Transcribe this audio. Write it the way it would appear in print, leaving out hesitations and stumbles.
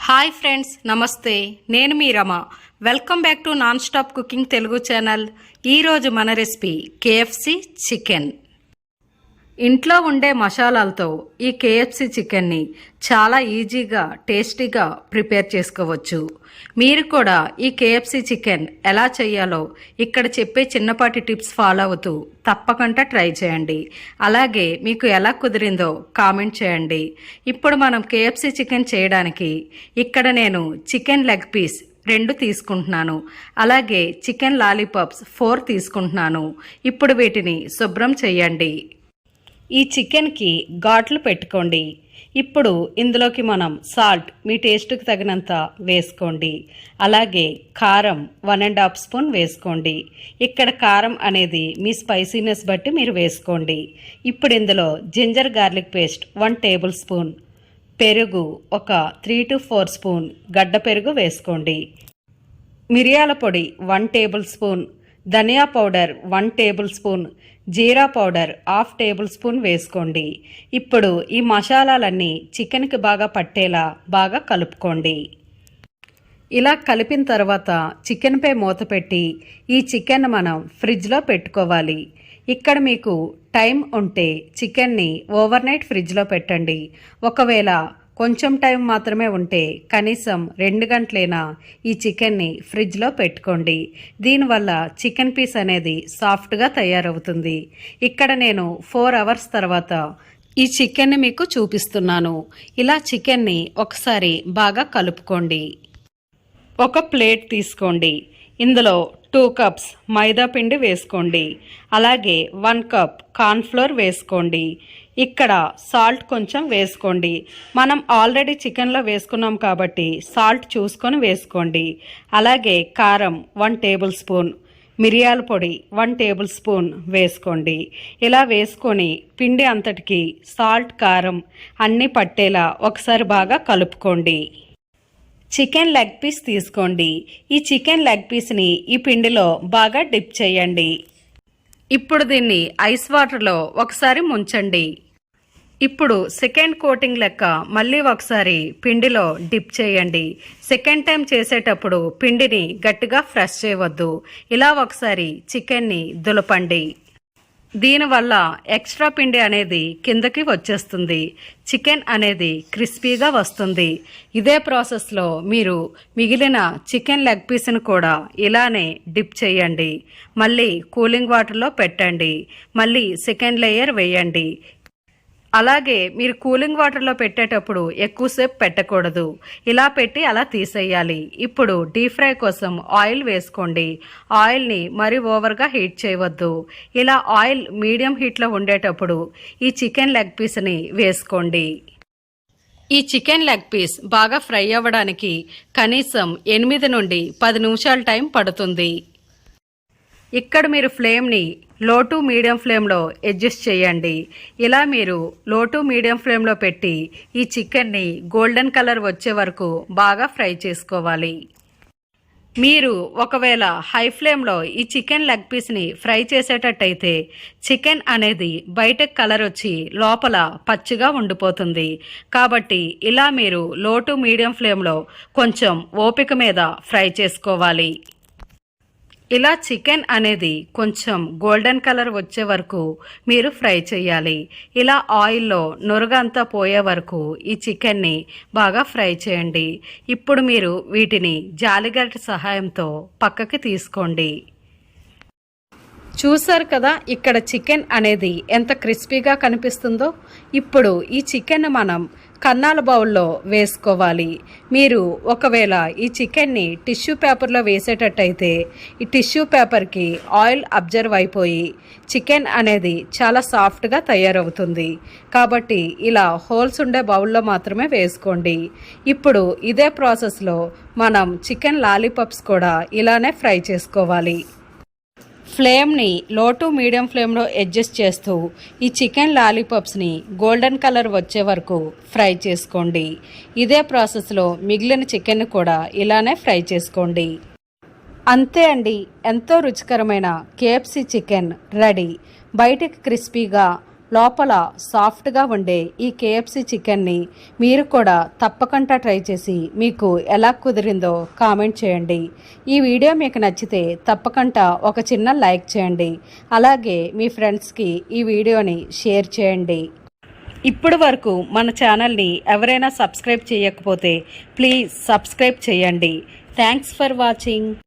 Hi friends, నమస్తే. నేను మీ Rama. Welcome back to non stop cooking Telugu channel. ఈరోజు మన రెసిపీ కేఎఫ్సి చికెన్. ఇంట్లో ఉండే మసాలాలతో ఈ కేఎఫ్సి చికెన్ని చాలా ఈజీగా టేస్టీగా ప్రిపేర్ చేసుకోవచ్చు. మీరు కూడా ఈ కేఎఫ్సి చికెన్ ఎలా చేయాలో ఇక్కడ చెప్పే చిన్నపాటి టిప్స్ ఫాలో అవుతూ తప్పకుండా ట్రై చేయండి. అలాగే మీకు ఎలా కుదిరిందో కామెంట్ చేయండి. ఇప్పుడు మనం కేఎఫ్సి చికెన్ చేయడానికి ఇక్కడ నేను చికెన్ లెగ్ పీస్ 2 తీసుకుంటున్నాను. అలాగే చికెన్ లాలీపాప్స్ 4 తీసుకుంటున్నాను. ఇప్పుడు వీటిని శుభ్రం చేయండి. ఈ చికెన్కి ఘాట్లు పెట్టుకోండి. ఇప్పుడు ఇందులోకి మనం సాల్ట్ మీ టేస్ట్కి తగినంత వేసుకోండి. అలాగే కారం 1.5 స్పూన్ వేసుకోండి. ఇక్కడ కారం అనేది మీ స్పైసీనెస్ బట్టి మీరు వేసుకోండి. ఇప్పుడు ఇందులో ginger garlic paste 1 tablespoon, పెరుగు ఒక 3 to 4 స్పూన్ గడ్డ పెరుగు వేసుకోండి. మిరియాల పొడి 1 టేబుల్ స్పూన్, ధనియా పౌడర్ 1 టేబుల్ స్పూన్, జీరా పౌడర్ 1/2 టేబుల్ స్పూన్ వేసుకోండి. ఇప్పుడు ఈ మసాలాలన్నీ చికెన్కి బాగా పట్టేలా బాగా కలుపుకోండి. ఇలా కలిపిన తర్వాత చికెన్పై మూత పెట్టి ఈ చికెన్ మనం ఫ్రిడ్జ్లో పెట్టుకోవాలి. ఇక్కడ మీకు టైం ఉంటే చికెన్ని ఓవర్ నైట్ ఫ్రిడ్జ్లో పెట్టండి. ఒకవేళ కొంచెం టైం మాత్రమే ఉంటే కనీసం 2 గంటలైనా ఈ చికెన్ని ఫ్రిడ్జ్లో పెట్టుకోండి. దీనివల్ల చికెన్ పీస్ అనేది సాఫ్ట్గా తయారవుతుంది. ఇక్కడ నేను 4 అవర్స్ తర్వాత ఈ చికెన్ని మీకు చూపిస్తున్నాను. ఇలా చికెన్ని ఒకసారి బాగా కలుపుకోండి. ఒక ప్లేట్ తీసుకోండి. ఇందులో 2 కప్స్ మైదా పిండి వేసుకోండి. అలాగే 1 కప్ కార్న్ఫ్లోర్ వేసుకోండి. ఇక్కడ సాల్ట్ కొంచెం వేసుకోండి. మనం ఆల్రెడీ చికెన్లో వేసుకున్నాం కాబట్టి సాల్ట్ చూసుకొని వేసుకోండి. అలాగే కారం 1 టేబుల్ స్పూన్, మిరియాల పొడి 1 టేబుల్ స్పూన్ వేసుకోండి. ఇలా వేసుకొని పిండి అంతటికి సాల్ట్ కారం అన్నీ పట్టేలా ఒకసారి బాగా కలుపుకోండి. చికెన్ లెగ్ పీస్ తీసుకోండి. ఈ చికెన్ లెగ్ పీస్ని ఈ పిండిలో బాగా డిప్ చేయండి. ఇప్పుడు దీన్ని ఐస్ వాటర్లో ఒకసారి ముంచండి. ఇప్పుడు సెకండ్ కోటింగ్ లెక్క మళ్ళీ ఒకసారి పిండిలో డిప్ చేయండి. సెకండ్ టైం చేసేటప్పుడు పిండిని గట్టిగా ప్రెస్ చేయవద్దు. ఇలా ఒకసారి చికెన్ని దులపండి. దీనివల్ల ఎక్స్ట్రా పిండి అనేది కిందకి వచ్చేస్తుంది. చికెన్ అనేది క్రిస్పీగా వస్తుంది. ఇదే ప్రాసెస్లో మీరు మిగిలిన చికెన్ లెగ్ పీస్ను కూడా ఇలానే డిప్ చేయండి. మళ్ళీ కూలింగ్ వాటర్లో పెట్టండి. మళ్ళీ సెకండ్ లేయర్ వేయండి. అలాగే మీరు కూలింగ్ వాటర్లో పెట్టేటప్పుడు ఎక్కువసేపు పెట్టకూడదు. ఇలా పెట్టి అలా తీసేయాలి. ఇప్పుడు డీప్ ఫ్రై కోసం ఆయిల్ వేసుకోండి. ఆయిల్ని మరీ ఓవర్గా హీట్ చేయవద్దు. ఇలా ఆయిల్ మీడియం హీట్లో ఉండేటప్పుడు ఈ చికెన్ లెగ్ పీస్ని వేసుకోండి. ఈ చికెన్ లెగ్ పీస్ బాగా ఫ్రై అవ్వడానికి కనీసం 8 నుండి 10 నిమిషాల టైం పడుతుంది. ఇక్కడ మీరు ఫ్లేమ్ని లో టు మీడియం ఫ్లేమ్లో అడ్జస్ట్ చేయండి. ఇలా మీరు లో టు మీడియం ఫ్లేమ్లో పెట్టి ఈ చికెన్ని గోల్డెన్ కలర్ వచ్చే వరకు బాగా ఫ్రై చేసుకోవాలి. మీరు ఒకవేళ హై ఫ్లేమ్లో ఈ చికెన్ లెగ్ పీస్ని ఫ్రై చేసేటట్టయితే చికెన్ అనేది బయటకు కలర్ వచ్చి లోపల పచ్చిగా ఉండిపోతుంది. కాబట్టి ఇలా మీరు లో టు మీడియం ఫ్లేమ్లో కొంచెం ఓపిక మీద ఫ్రై చేసుకోవాలి. ఇలా చికెన్ అనేది కొంచెం గోల్డెన్ కలర్ వచ్చే వరకు మీరు ఫ్రై చేయాలి. ఇలా ఆయిల్లో నురగంతా పోయే వరకు ఈ చికెన్ని బాగా ఫ్రై చేయండి. ఇప్పుడు మీరు వీటిని జాలిగరిటె సహాయంతో పక్కకి తీసుకోండి. చూసారు కదా ఇక్కడ చికెన్ అనేది ఎంత క్రిస్పీగా కనిపిస్తుందో. ఇప్పుడు ఈ చికెన్ మనం కన్నాల బౌల్లో వేసుకోవాలి. మీరు ఒకవేళ ఈ చికెన్ని టిష్యూ పేపర్లో వేసేటట్టయితే ఈ టిష్యూ పేపర్కి ఆయిల్ అబ్జర్వ్ అయిపోయి చికెన్ అనేది చాలా సాఫ్ట్గా తయారవుతుంది. కాబట్టి ఇలా హోల్స్ ఉండే బౌల్లో మాత్రమే వేసుకోండి. ఇప్పుడు ఇదే ప్రాసెస్లో మనం చికెన్ లాలీపాప్స్ కూడా ఇలానే ఫ్రై చేసుకోవాలి. ఫ్లేమ్ని లో టు మీడియం ఫ్లేమ్లో అడ్జస్ట్ చేస్తూ ఈ చికెన్ లాలీపాప్స్ని గోల్డెన్ కలర్ వచ్చే వరకు ఫ్రై చేసుకోండి. ఇదే ప్రాసెస్లో మిగిలిన చికెన్ కూడా ఇలానే ఫ్రై చేసుకోండి. అంతే అండి, ఎంతో రుచికరమైన కేఎఫ్సి చికెన్ రెడీ. బయటకి క్రిస్పీగా లోపల సాఫ్ట్గా ఉండే ఈ కేఎఫ్సి చికెన్ని మీరు కూడా తప్పకుండా ట్రై చేసి మీకు ఎలా కుదిరిందో కామెంట్ చేయండి. ఈ వీడియో మీకు నచ్చితే తప్పకుండా ఒక చిన్న లైక్ చేయండి. అలాగే మీ ఫ్రెండ్స్కి ఈ వీడియోని షేర్ చేయండి. ఇప్పటి వరకు మన ఛానల్ని ఎవరైనా సబ్స్క్రైబ్ చేయకపోతే ప్లీజ్ సబ్స్క్రైబ్ చేయండి. Thanks for watching.